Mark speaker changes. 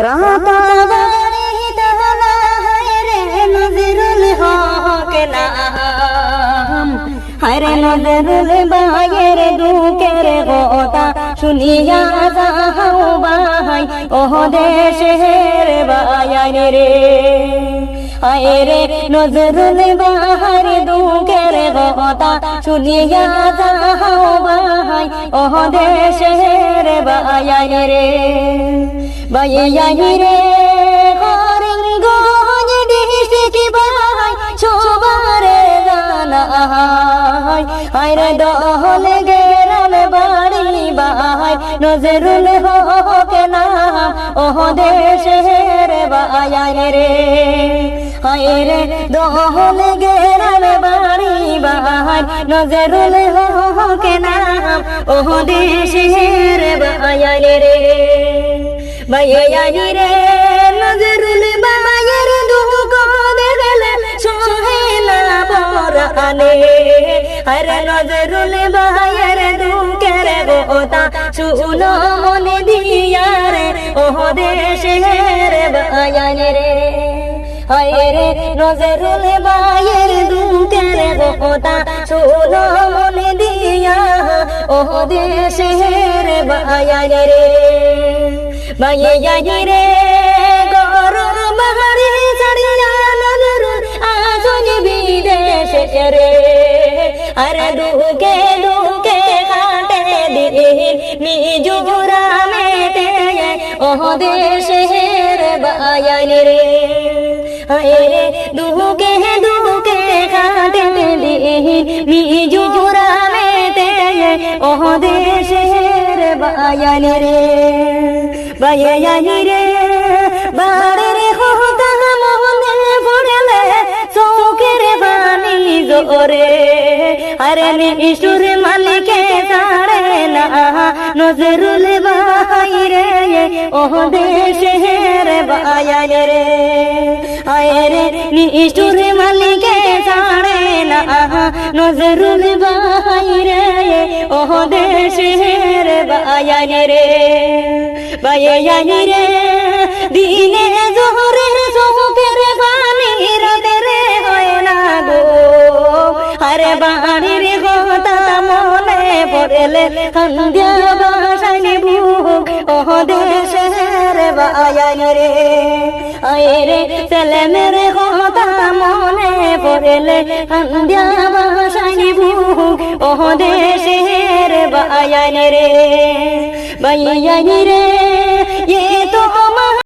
Speaker 1: রাতা বাড়ি দানা হায়রে নজরুল হক নাম, হায়রে নজরুল বায়ের দুঃখের কথা শুনিয়া যাও ভাই ও দেশের বায়ান রে। হায়রে নজরুল বাহার দুঃখের কথা শুনিয়া যাও ভাই ও দেশের বায়ান রে। বায়ান রে করিমগঞ্জ ডিস্ট্রিক্ট ভাই সবারে জানা হায়, হায়রে দহল গেরাম বাড়ি ভাই নজরুল হক নাম ও দেশের বায়ান রে। হায়রে দহল গেরাম বাড়ি ভাই নজরুল হক নাম ও দেশের বায়ান রে। বায়ান রে নজরুল বায়ের দুঃখ দেখলে সহে না পরানে, আরে নজরুল বায়ের দুঃখের কথা শুনো মনে দিয়া রে ও দেশের বায়ান রে। হায়রে নজরুল বায়ের দুঃখের কথা শুনো মনে দিয়া ও দেশের বায়ান রে। বায়ান রে গরর বাহারি ছাড়িয়া নজরুল আসন বিদেশে রে, আরে দুঃখে দুঃখে কাটে দিন মিজোরামেতে ও দেশের বায়ান রে। হায়রে দুঃখে দুঃখে কাটে দিন মিজোরামেতে ও দেশের বায়ান রে। বায়ান রে বাড়ির কথা মনে পড়লে চোখের পানি জোরে, আরে নিষ্ঠুর মালিকে ছাড়ে না নজরুল ভাই রে ও দেশের বায়ান রে। হায়রে নিষ্ঠুর মালিকে ছাড়ে না নজরুল ভাই রে ও দেশের বায়ান রে। বায়ান রে দিনে জোহরে চোখের পানি রাতে রে হয় না গো, আরে বাড়ির কথা মনে পড়লে সন্ধ্যা বাসানি বুক ও দেশের বায়ান রে। আয়রে ছেলেমের কথা মনে পড়লে সন্ধ্যা বাসানি বুক ও দেশের বায়ান রে। বায়ান রে এ তো